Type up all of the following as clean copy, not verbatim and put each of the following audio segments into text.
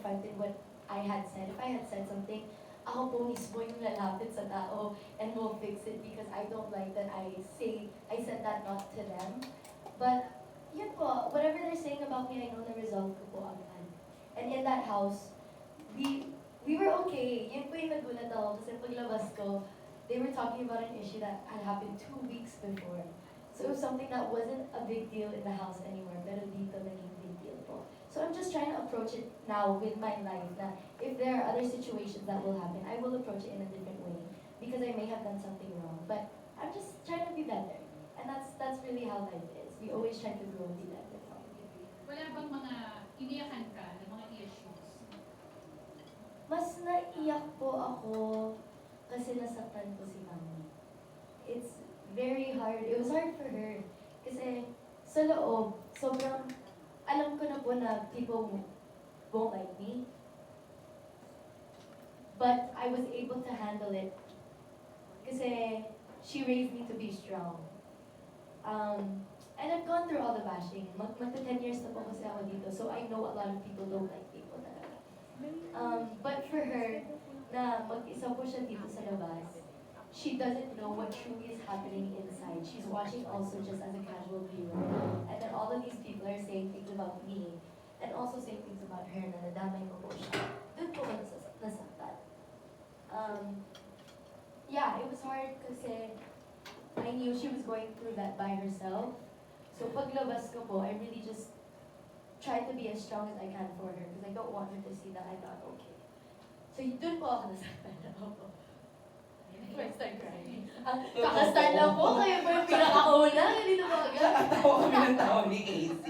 confronted what I had said. If I had said something, ako po mismo yung lalapit sa tao and will fix it because I don't like that I said that not to them. But, yun po, whatever they're saying about me, I know na-resolve ko po agad. And in that house, we were okay. Yun po yung nagulat ako kasi paglabas ko, they were talking about an issue that had happened 2 weeks before. So it was something that wasn't a big deal in the house anymore, pero dito naging big deal po. So I'm just trying to approach it now with my life na if there are other situations that will happen, I will approach it in a different way because I may have done something wrong. But I'm just trying to be better. And that's really how life is. We always try to grow and be better. Wala bang mga iniyakan ka ng mga issues? Mas naiyak po ako kasi nasaktan ko si mami. It's very hard. It was hard for her. Kasi sa loob, sobrang alam ko na po na people won't like me. But I was able to handle it. Kasi she raised me to be strong. And I've gone through all the bashing. Magta 10 years na po kasi ako dito. So I know a lot of people don't like people talaga. But for her, na mag-isa po siya dito sa labas, she doesn't know what truly is happening inside. She's watching also just as a casual viewer. And then all of these people are saying things about me and also saying things about her na nadamay ko po siya. Doon po ko nasaktan. Yeah, it was hard kasi I knew she was going through that by herself. So paglabas ko po, I really just tried to be as strong as I can for her because I don't want her to see that I'm not okay. So doon po ako nasaktan na ako. Before I start crying. Kakastan lang po, kayo po yung pinakauna. Ganito po agad. Nakatawa kami ng tao ni AC.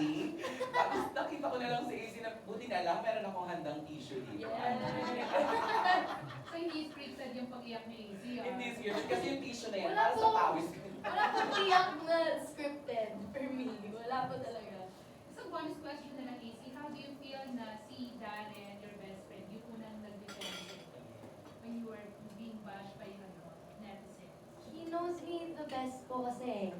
Tapos nakita ko na lang si AC na buti na lang, meron akong handang tissue dito. So hindi scripted yung pag-iyak ni AC, ah? Hindi scripted kasi yung tissue na yan, Wala para po. sa pawis. Wala po tiyak na scripted for me. Wala po talaga. So bonus question na lang, AC, how do you feel na si Darren, your best friend, yung unang nag-defend when you were being bashed by netizens? He knows me the best po kasi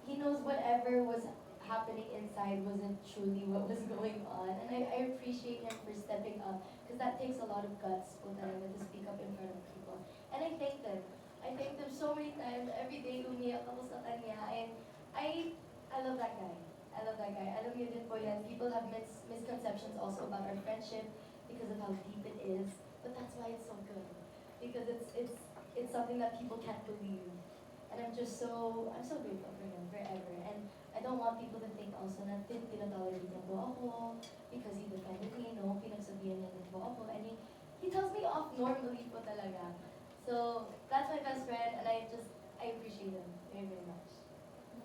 he knows whatever was happening inside wasn't truly what was going on. And I appreciate him for stepping up because that takes a lot of guts po talaga to speak up in front of people. And I thank them. I thank them so many times. Every day umiyak ako sa kanya. And I love that guy. I love that guy. Alam niyo din po yan. People have misconceptions also about our friendship because of how deep it is. But that's why it's so good. Because it's something that people can't believe. And I'm so grateful for him forever. And I don't want people to think also na tinatolerate niya po ako because he defended me. No, pinagsabihan niya din po ako. And he tells me off normally po talaga. So that's my best friend and I appreciate him very, very much.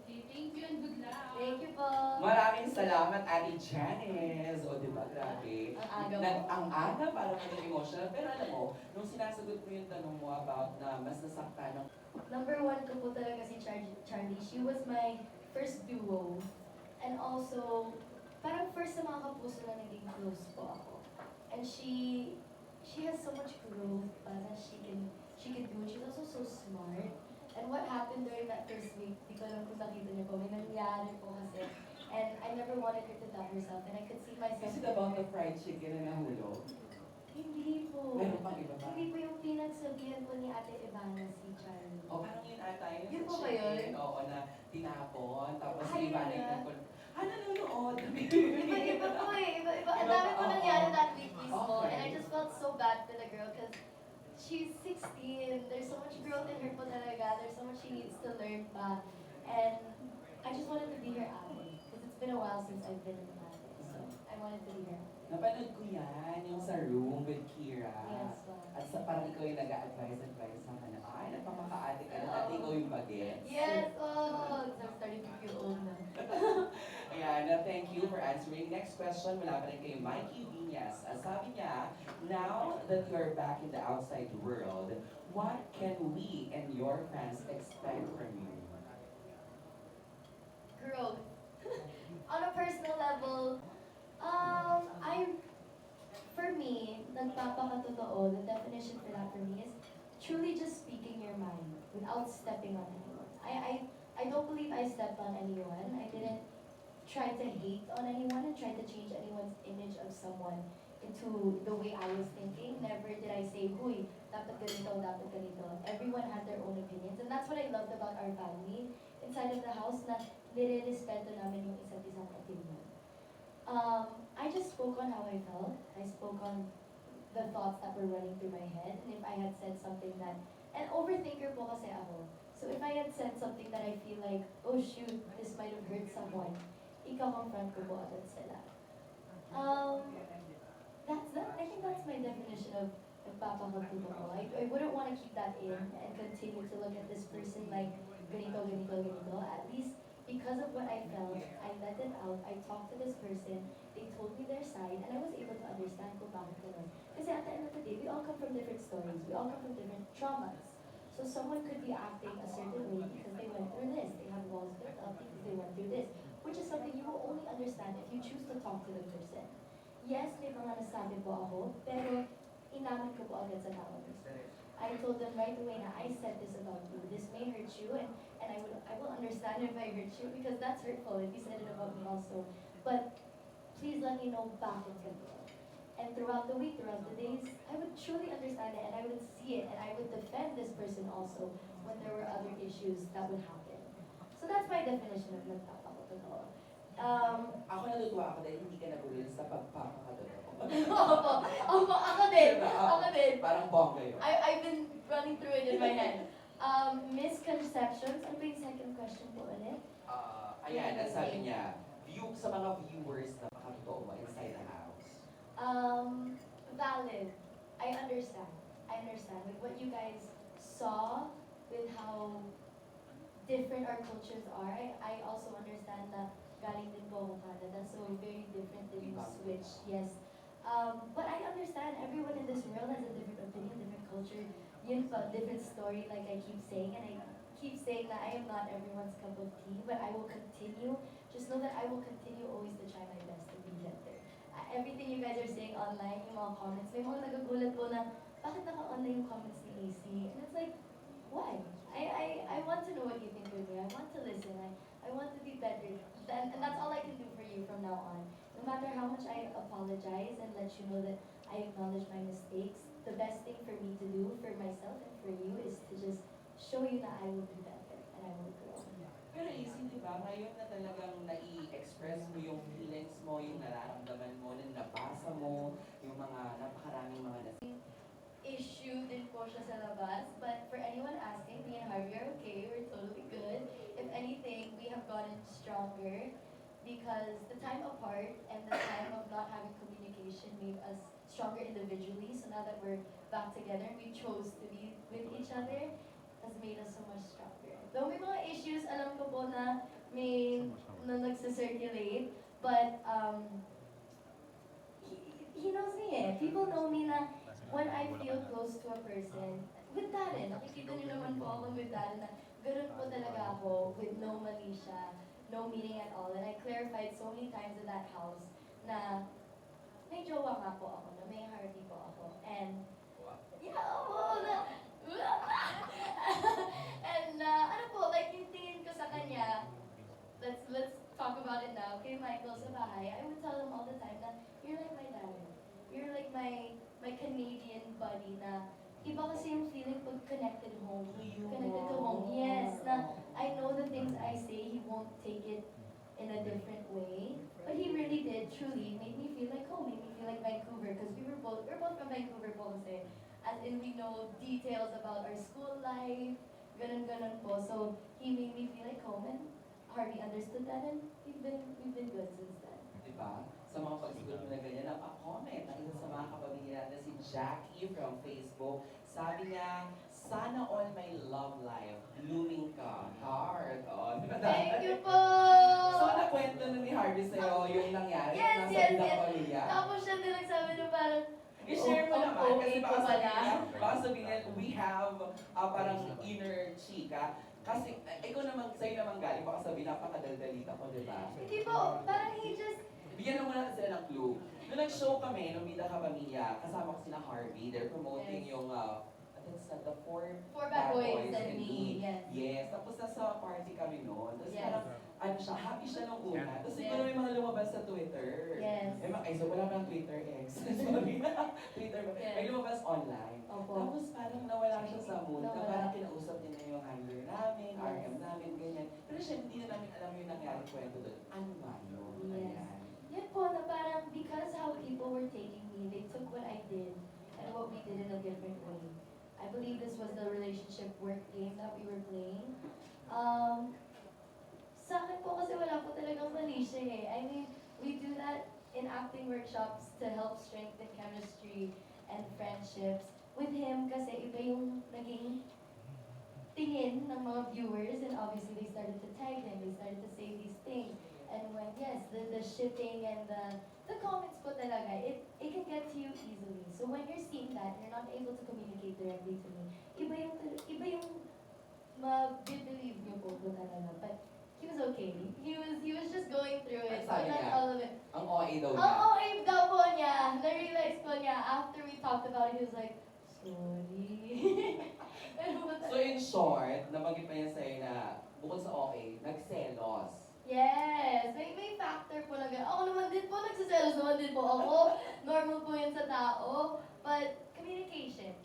Okay, thank you and good luck. Thank you po. Maraming salamat, Ate Janice. O, di ba? Grabe. Ang aga mo. Ang aga, parang maging emotional. Pero alam mo, nung sinasagot mo yung tanong mo about na mas nasaktan ng Number one ko po talaga si Charlie. She was my first duo. And also, parang first sa mga kapuso na naging close po ako. And she has so much growth that she can do. She's also so smart. And what happened during that first week, di ko alam kung nakita niyo po, may nangyari po kasi. And I never wanted her to doubt herself. And I could see myself. Is it about the fried chicken na nahulog? Hindi po. Meron pang iba ba? Hindi po yung pinagsabihan po ni Ate Ivana si Charlie. O parang yun ata yun Yun sa po ba yun? chicken. Oo, na tinapon. Tapos Ay, yung iba yun na na. yung nanonood. Iba po eh. Iba. Ang dami po nangyari that week mismo. Okay. And I just felt so bad for the girl because she's 16. There's so much growth in her po talaga. There's so much she needs to learn pa. And I just wanted to be her ate. Because it's been a while since I've been in the ate. So I wanted to be her. Napanood ko yan, yung sa room with Kira. Yes, wow. At sa parang ikaw yung nag-a-advise sa akin na, ay, nagpapakaate ka na, at ikaw yung bagets. Yes! Oh! I'm starting to feel old now. Ayan, thank you for answering. Next question, wala pa rin kay Mikey Viñas. Sabi niya, now that you're back in the outside world, what can we and your fans expect from you? Growth. On a personal level, for me, nagpapakatotoo, the definition for that for me is truly just speaking your mind without stepping on anyone. I don't believe I stepped on anyone. I didn't try to hate on anyone and try to change anyone's image of someone into the way I was thinking. Never did I say, huy, dapat ganito, dapat ganito. Everyone had their own opinions. And that's what I loved about our family inside of the house, na nire-respeto namin yung isa't isang opinion. I just spoke on how I felt. I spoke on the thoughts that were running through my head. And if I had said something that, and overthinker po kasi ako. So if I had said something that I feel like, oh shoot, this might have hurt someone, ika-confront ko po agad sila. I think that's my definition of nagpapakatuto ko. I wouldn't want to keep that in and continue to look at this person like ganito, ganito, ganito. At least because of what I felt, I let it out. I talked to this person. They told me their side, and I was able to understand kung bakit ganun. Kasi at the end of the day, we all come from different stories. We all come from different traumas. So someone could be acting a certain way because they went through this. They have walls built up because they went through this. Which is something you will only understand if you choose to talk to the person. Yes, may mga nasabi po ako, pero inamin ko po agad sa tao mismo. I told them right away na I said this about you. This may hurt you, and I will understand if I hurt you because that's hurtful if you said it about me also. But please let me know bakit ganito. And throughout the week, throughout the days, I would truly understand it and I would see it and I would defend this person also when there were other issues that would happen. So that's my definition of nagpapakatotoo. Ako natutuwa ako dahil hindi ka nabulil sa pagpapakatotoo. Opo, ako din. Ako din. Parang bongga yun. I've been running through it in my head. Misconceptions. Ano ba yung second question po ulit? Ayan, ang sabi niya, sa mga viewers na pakatotoo mo inside the house. Valid. I understand. With what you guys saw, with how different our cultures are, I also understand that galing din po ako Canada, so very different than you switch. Yes. But I understand everyone in this world has a different opinion, different culture, yun pa, different story, like I keep saying, and I keep saying that I am not everyone's cup of tea, but I will continue. Just know that I will continue always to try my best to be better. Everything you guys are saying online, yung mga comments, may mga nagagulat po na, bakit naka-online yung comments ni AC? And it's like, why? I want to know what you think of me. I want to listen. I want to be better. And that's all I can do for you from now on. No matter how much I apologize and let you know that I acknowledge my mistakes, the best thing for me to do for myself and for you is to just show you that I will be better and I will grow. Pero easy, di ba? Ngayon na talagang nai-express mo yung feelings mo, yung nararamdaman mo, na nabasa mo, yung mga napakaraming mga Issue din po siya sa labas, but for anyone asking, me and Harvey are okay, we're totally good. If anything, we have gotten stronger because the time apart and the time of not having communication made us stronger individually. So now that we're back together and we chose to be with each other, has made us so much stronger. Though may mga issues, alam ko po na may na nagsa-circulate, but he knows me eh. People know me na when I feel close to a person, with Darren, nakikita niyo naman po ako with Darren na ganun po talaga ako with no malisya, no meaning at all. And I clarified so many times in that house na may jowa nga po ako, na may Harvey po ako. And, yeah, oo, na, and ano po, like yung tingin ko sa kanya, let's talk about it now. Kay Michael sa bahay, I would tell him all the time na, you're like my Darren. You're like my Canadian buddy na iba kasi yung feeling pag connected home. Connected to home. Yes, na I know the things I say, he won't take it in a different way. But he really did, truly, made me feel like home, made me feel like Vancouver. Because we're both from Vancouver po kasi. As in, we know details about our school life, ganun po. So, he made me feel like home and Harvey understood that and we've been good since then. Diba? Sa mga pagsagot mo na ganyan, napa-comment ang isa sa mga kapamilya natin si Jackie from Facebook. Sabi niya, sana all my love life, blooming ka, heart. Oh, Thank you po! So, nakwento na ni Harvey sa'yo yung nangyari Yes, nasa yes, Vida yes. Korea. Tapos siya din nagsabi na parang, I-share mo naman, kasi ko baka sabihin, we have parang inner chika. Kasi ikaw naman, sa'yo naman galing, baka sabihin, napakadaldalita ko, di ba? Hindi po, parang he just, Bigyan naman natin sila ng clue. Nung nag-show kami, nung Vida Kapamilya, kasama ko sila Harvey, they're promoting Yes. yung, I think it's the four Bad Boys and Me. Yes. Yes, tapos nasa party kami noon. Tapos Yes. parang, ano siya, happy siya nung una. Tapos Yes. siguro may mga lumabas sa Twitter. Yes. Ay, so wala pa ng Twitter. online. Opo. Tapos parang nawala siya sa mood, na Nawala. parang kinausap niya na yung handler namin, Yes. RM namin, ganyan. Pero siya, hindi na namin alam yung nangyari kwento doon. Ano ba yun? Yes. Ayan. Yan po, na parang because how people were taking me, they took what I did and what we did in a different way. I believe this was the relationship work game that we were playing. Sa akin po kasi wala po talagang mali siya eh. I mean, we do that in acting workshops to help strengthen chemistry and friendships. With him kasi iba yung naging tingin ng mga viewers, and obviously they started to tag him, they started to say these things. And when, yes, the shipping and the comments po talaga, it can get to you easily. So when you're seeing that, you're not able to communicate directly to me, iba yung ma-believe niyo po talaga. But he was okay. He was just going through it. Ano sabi That's niya? all of it. Ang OA daw niya. Oo, daw po niya. Na-realize po niya, after we talked about it, he was like, sorry. So in short, nabanggit pa niya sa'yo na bukod sa okay, nagselos. Yes, may factor po na gano'n. Ako naman din po, nagsiselos naman din po ako. Normal po yun sa tao. But communication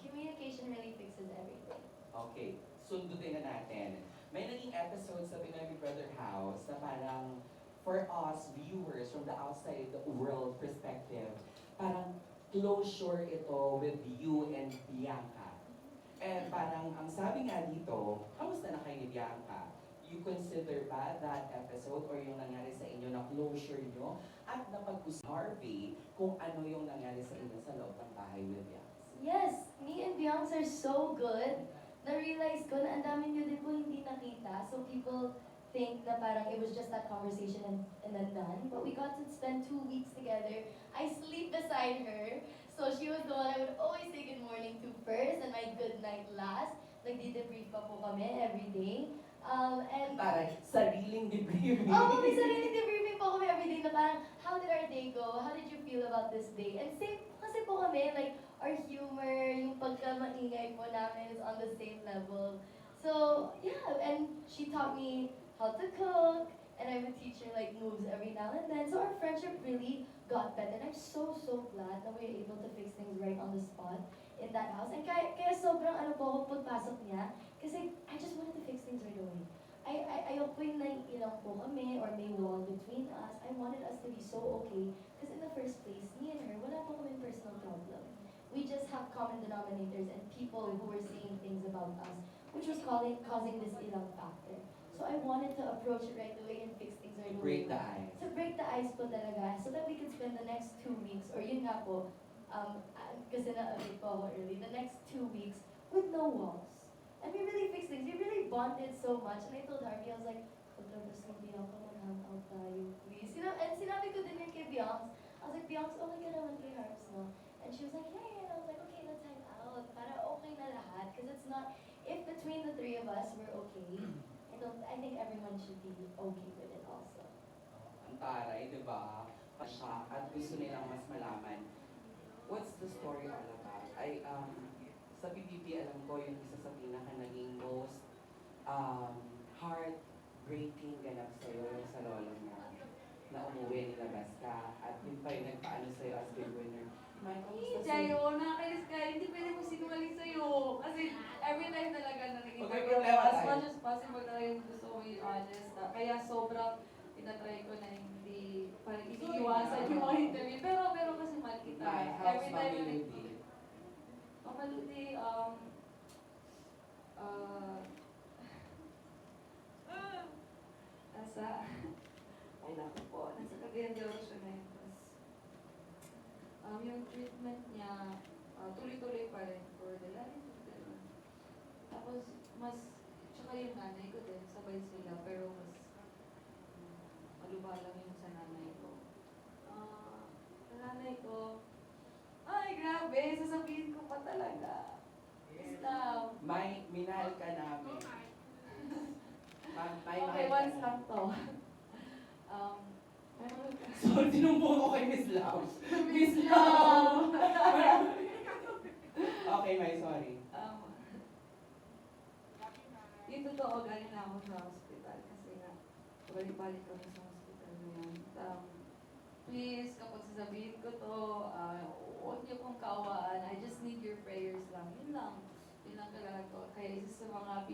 really fixes everything. Okay, sundutin na natin. May naging episode sa Pinoy Big Brother House na parang for us viewers from the outside the world perspective, parang closure ito with you and Bianca. And parang ang sabi nga dito, kamusta na kayo ni Bianca? You consider ba that episode or yung nangyari sa inyo na closure nyo at napag-usap Harvey kung ano yung nangyari sa inyo sa loob ng bahay with Bianca? Yes, me and Beyonce are so good. Na-realize ko na ang dami nyo din po hindi nakita. So people think na parang it was just that conversation and then done. But we got to spend 2 weeks together. I sleep beside her. So she was the one I would always say good morning to first and my good night last. Nagdi-debrief pa po kami every day. And Parang sariling debriefing. oh, may sariling debriefing po kami every day na parang, how did our day go? How did you feel about this day? And same kasi po kami, like, our humor, yung pagka-maingay po namin is on the same level. So, yeah, and she taught me how to cook, and I would teach her, like, moves every now and then. So our friendship really got better, and I'm so glad that we were able to fix things right on the spot in that house. And kaya sobrang ano po ako pagpasok niya, kasi I just wanted to fix things right away. Ayoko po yung naiilang po kami or may wall between us. I wanted us to be so okay. Because in the first place, me and her, wala po kami personal problem. We just have common denominators and people who were saying things about us, which was causing this ilang factor. So I wanted to approach it right away and fix things right away. Break the ice. To break the ice po talaga, so that we could spend the next 2 weeks, or yun nga po, kasi na-update po ako early, the next 2 weeks with no walls. And we really fixed things. We really bonded so much. And I told Harvey, I was like, paglabas ng Bianca, mag-hangout tayo, please. You know, and sinabi ko din yun kay Bianca. I was like, Bianca, okay ka naman kay Harps, no? And she was like, yeah. And I was like, okay, let's hang out. Para okay na lahat. Because it's not, if between the three of us, we're okay, I think everyone should be okay with it also. Ang taray, di ba? Siya at gusto nilang mas malaman. What's the story all about? Sa PBB, alam ko yung isa sa pinaka naging most heartbreaking ganap sa'yo yung sa lolo mo na umuwi, nilabas ka, at yun pa yung nagpaano sa'yo as big winner. Michael, gusto Jayo, nakakainis ka. Hindi pwede mo sinungaling sa'yo. Kasi every time talaga na naging Pag may problema as tayo. much as possible talaga yung gusto ko yung honest. Kaya sobrang tinatry ko na hindi parang iniiwasan yung mga interview. Pero kasi mahal kita. My house, Every time Mami na Ludi. Mamaludi, nasa, ay naku po, nasa Cagayan de Oro siya ngayon. Yung treatment niya, tuloy-tuloy pa rin for the life. Tapos, tsaka yung nanay ko din, sabay sila, pero mas maluba lang yung sa nanay ko. Sa nanay ko, ay grabe, sasabihin ko pa talaga. Islam. May minahal ka namin. May Okay, once lang to. Meron ka. So, sinumbong ko kay Miss Lam. Miss Lam! Okay, may sorry. Yung totoo, galing na ako sa hospital kasi nga, balik-balik kami sa hospital na yan. Please, kapag sasabihin ko to, huwag niyo kong kaawaan. I just need your prayers lang. Yun lang. Yun lang talaga ko. Kaya isa sa mga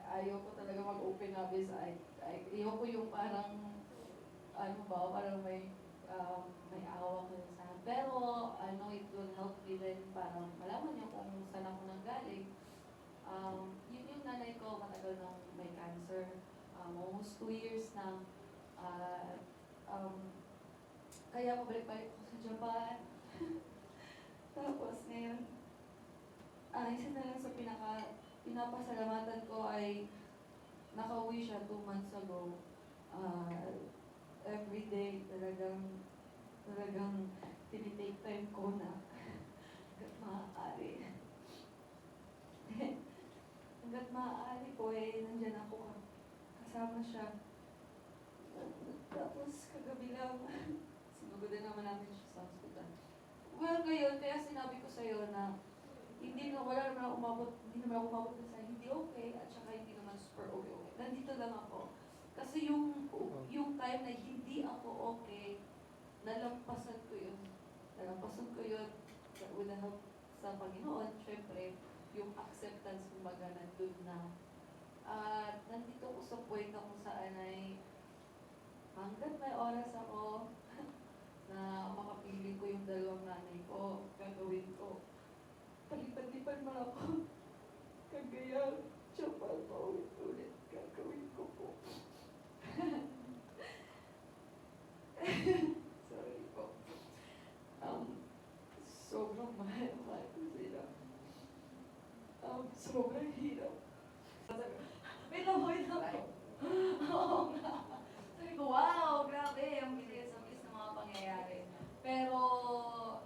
ayoko talaga mag-open up is ayoko yung parang, ano ba, parang may awa ko sa akin. Pero, I know it will help me din parang malaman niyo kung saan ako nanggaling. Yun yung nanay ko, matagal nang may cancer. Almost 2 years na. Kaya pabalik-balik ako sa Japan. Tapos ngayon, isa na lang sa pinapasalamatan ko ay nakauwi siya 2 months ago. Every day talagang tinitake time ko na hanggat maaari. Hanggat maaari po nandyan ako kasama siya. Tapos kagabi lang, sinugodan naman namin siya sa hospital. Well, ngayon, kaya sinabi ko sa'yo na hindi naman ako umabot sa hindi okay at saka hindi naman super okay. Nandito lang ako. Kasi yung time na hindi ako okay, nalampasan ko yun. With the help sa Panginoon, syempre, yung acceptance kumbaga nandun na. At nandito ko sa point na kung saan ay hanggat may oras ako na makapili ko yung 2 nanay ko, gagawin ko. Palipad-lipad man ako. Kagaya, Japan pa ulit. Gagawin ko po. Sorry po. Sobrang mahal ko sila. Sobrang hirap. Wait lang po. Oo nga. Sabi ko, wow, grabe, ang bilis ng mga pangyayari. Pero,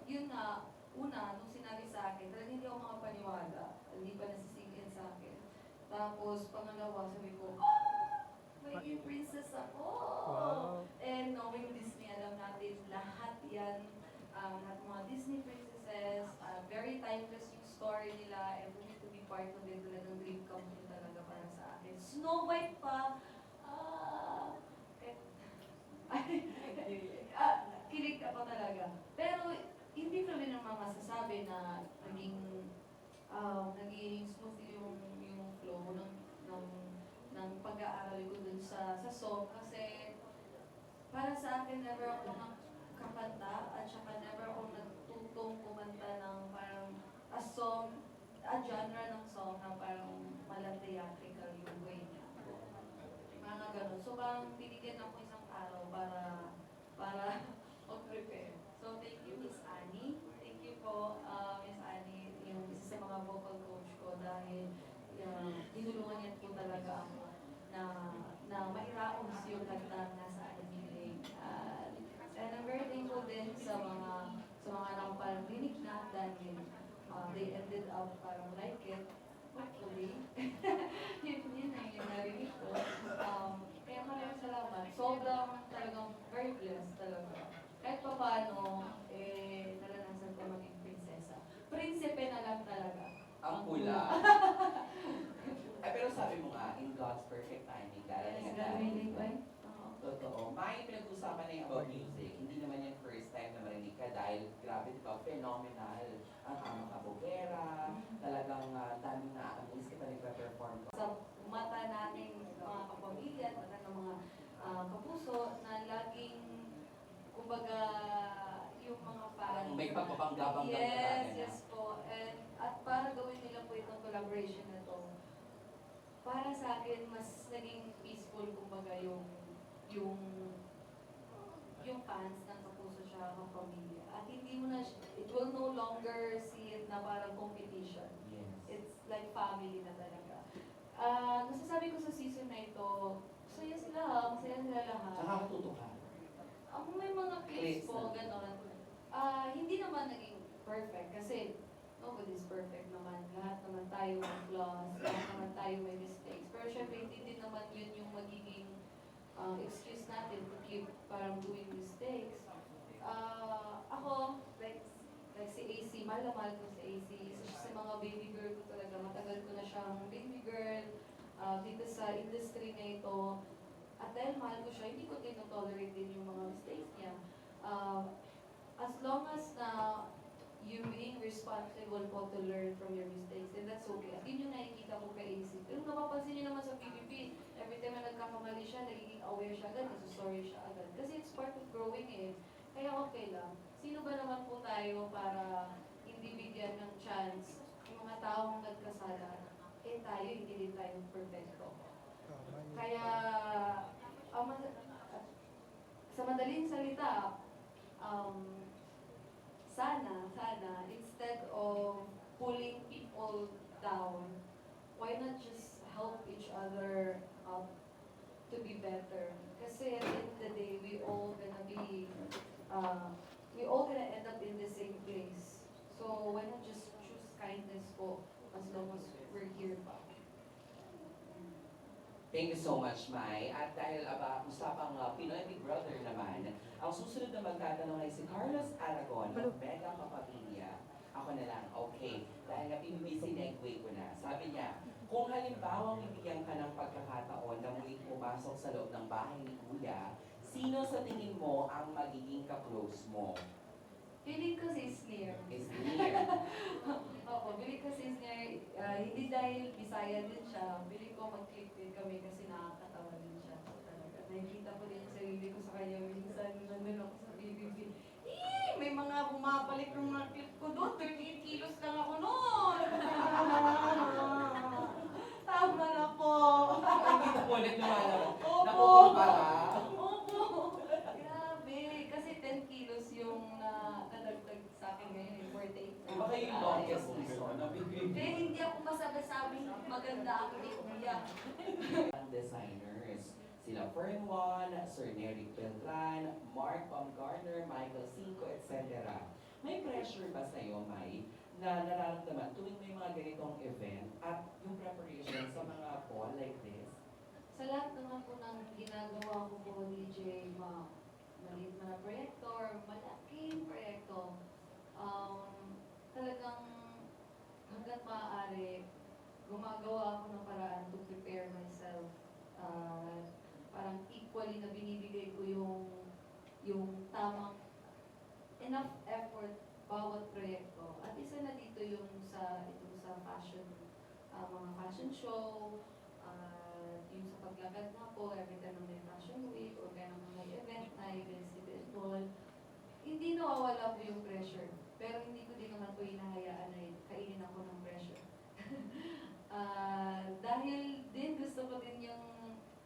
yun nga, una, nung sinabi sa akin, talagang hindi ako makapaniwala. Hindi pa nasisingin sa akin. Tapos, pangalawa, sabi ko, may princess ako! Wow. And knowing Disney, alam natin, lahat yan, lahat ng mga Disney princesses, very timeless yung story nila, and for me to be part of it, talagang dream come true talaga para sa akin. Snow White pa, kilig ako talaga. Pero, hindi ko rin naman masasabi na naging smooth yung flow ng pag-aaral ko dun sa song kasi para sa akin never ako kakanta at saka never ako nagtutong kumanta ng parang a genre ng song na parang theatrical yung way niya. Mga ganun. So parang binigyan ako isang araw para mag-prepare. So thank you Miss Annie. Thank you po Miss Annie, yung isa sa mga vocal coach ko dahil tinulungan niya po talaga ako na mairaos yung kanta na sa anime. And I'm very thankful din sa mga anak ko parang rinig na dahil they ended up parang like it. Hopefully. yun na yung narinig ko. Kaya maraming salamat. Sobrang talagang very blessed talaga. Kahit pa paano, naranasan ko maging prinsesa. Prinsipe na lang talaga. Ang pula. Pero sabi mo nga, in God's perfect timing, darating ang Really, time. right? Totoo. May pinag-usapan na yung about music. Hindi naman yung first time na marinig ka dahil grabe diba, phenomenal. Ang amang kabogera, talagang daming na-amaze ka pa nagpa-perform ka. Sa mata nating mga kapamilya at mata ng mga kapuso na laging, kumbaga, yung mga Parang fans. may pagpapanggabang Yes po. At para gawin nila po itong collaboration na to, para sa akin, mas naging peaceful, kumbaga, yung fans ng kapuso siya ng pamilya. At hindi mo na, it will no longer see it na parang competition. Yes. It's like family na talaga. Masasabi ko sa season na ito, masaya sila lahat. Tsaka matuto ka. May mga clips Clips po, na. gano'n. Hindi naman naging perfect kasi nobody's perfect naman. Lahat naman tayo may flaws, lahat naman tayo may mistakes. Pero syempre, hindi din naman yun yung magiging excuse natin to keep parang doing mistakes. Ako, like si AC, mahal na mahal ko si AC. Isa siya sa mga baby girl ko talaga. Matagal ko na siyang baby girl dito sa industry na ito. At dahil mahal ko siya, hindi ko tinotolerate din yung mga mistakes niya. As long as na accessible po to learn from your mistakes. And that's okay. At yun yung nakikita ko kay AC. Pero napapansin niyo naman sa PBB, every time na nagkakamali siya, nagiging aware siya agad, sorry siya agad. Kasi it's part of growing eh. Kaya okay lang. Sino ba naman po tayo para hindi bigyan ng chance yung mga taong nagkasala? Eh tayo, hindi din tayo perfecto. Kaya, sa madaling salita, sana, instead of pulling people down, why not just help each other up to be better? Kasi at the end of the day, we all gonna end up in the same place. So why not just choose kindness po as long as we're here pa? Thank you so much, Mai. At dahil usapang Pinoy Big Brother naman, ang susunod na magtatanong ay si Carlos Aragon ng Mega Kapamilya. Ako na lang, okay. Dahil napibisi na ko na. Sabi niya, kung halimbawa bibigyan ka ng pagkakataon na muling pumasok sa loob ng bahay ni Kuya, sino sa tingin mo ang magiging ka-close mo? Feeling ko si Sneer. Is near. Opo, feeling ko si Sneer, hindi dahil Bisaya din siya, feeling ko mag-click din kami kasi nakakatawa din siya. Talaga. Nakikita ko din yung sarili ko sa kanya minsan, nandun ako sa BBB. May mga bumabalik ng mga clip ko doon, 38 kilos lang ako noon. Tama na po. Hindi na po ulit lumalabas. Opo. Nakukumpara. Opo. Grabe. Kasi 10 kilos yung nadagdag sa akin ngayon, 48. Baka yung longest season na Kaya hindi ako masabing maganda ako ni Kuya. ang designers. Sila Fern Juan, Sir Nery Beltran, Mark Baumgartner, Michael Cinco, etc. May pressure ba sa'yo, Mai, na nararamdaman tuwing may mga ganitong event at yung preparation sa mga fall like this? Sa lahat naman po ng ginagawa ko po, DJ, maliit na proyekto or malaking proyekto, talagang hanggat maaari, gumagawa ako ng paraan to prepare myself. Parang equally na binibigay ko yung tamang enough effort bawat proyekto. At isa na dito yung sa fashion, mga fashion show, yung sa paglakad na po, every time na may fashion week or kaya naman may event na event, hindi nawawala po yung pressure. Pero hindi ko din naman po hinahayaan na kainin ako ng pressure. Dahil din gusto ko din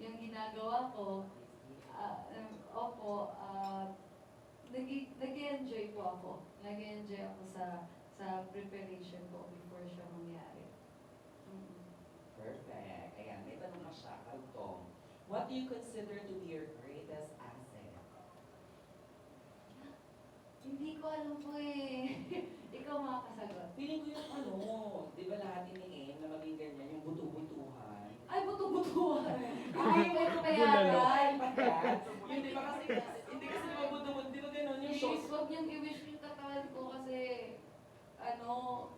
yung ginagawa ko, nag-enjoy po ako. Nag-enjoy ako sa preparation ko before siya mangyari. Perfect. Ayan, may tanong ka siya, Kaltong. What do you consider to be your greatest asset? Hindi ko alam po eh. Ikaw makakasagot. Feeling ko yung di ba lahat iniin na maging ganyan, yung buto-butuhan. Ay, buto-butuhan. Ay, ito pa yata. Yun, di ba kasi, hindi kasi di ba buto-buto, di ba ganun yung shows? Huwag niyang i-wish yung katawan ko kasi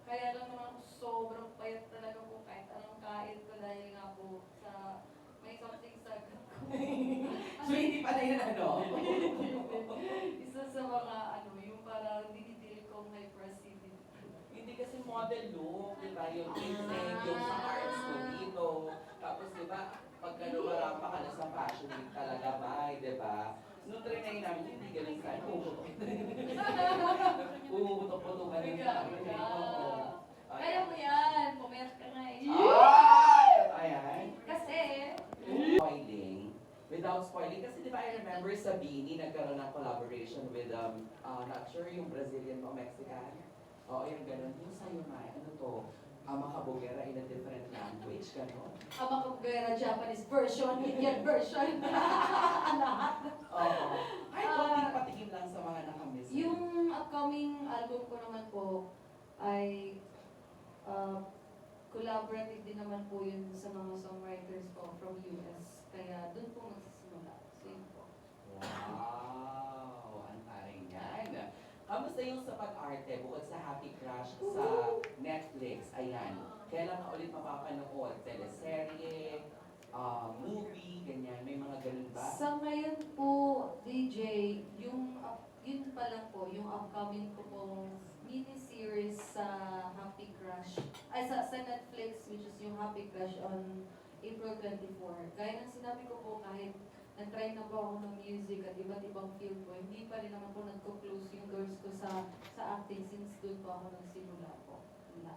kaya lang naman ako sobrang payat talaga po kahit anong kain ko dahil nga po sa may something sa gut ko. So hindi pa na yun Isa sa mga yung parang dinidil kong hyperactivity. Hindi kasi model look, di ba? Yung picnic, yung sa arts mo dito. Tapos di ba, pagka lumarang pa ka na sa fashion week talaga ba, di ba? Nung trinay namin, hindi ganun sa'yo. Pumuputok-putokan ng sabi. Kaya mo yan, pumayat ka nga eh. Ayan. Kasi, Spoiling. Without spoiling, kasi di ba I remember sa Bini, nagkaroon ng collaboration with, not sure yung Brazilian o Mexican. Oo, yung ganun. Yung sa'yo, Mai, ano to? Makabugera in a different language, gano'n? Amakagera Japanese version, Indian version. Lahat. Oo. Ay, konting patikim lang sa mga nakamiss. Yung upcoming album ko naman po ay collaborative din naman po yun sa mga songwriters ko from US. Kaya doon po magsisimula. So yun po. Wow! Ang taring yan. Kamusta yung sa pag-arte bukod sa Happy Crush sa Netflix? Ayan. Kailan ka ulit mapapanood? Teleserye, movie, ganyan. May mga ganun ba? Sa ngayon po, DJ, yun pa lang po, yung upcoming ko pong mini-series sa Happy Crush, ay sa Netflix, which is yung Happy Crush on April 24. Gaya ng sinabi ko po, kahit nag-try na po ako ng music at iba't ibang field po, hindi pa rin naman po nagko-close yung doors ko sa acting since doon po ako nagsimula po. Wala.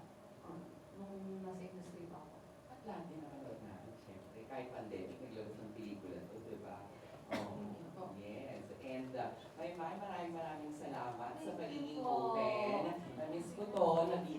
Nung nasa industry pa ako. At lahat din nakanood natin, siyempre. Kahit pandemic, naglabas ng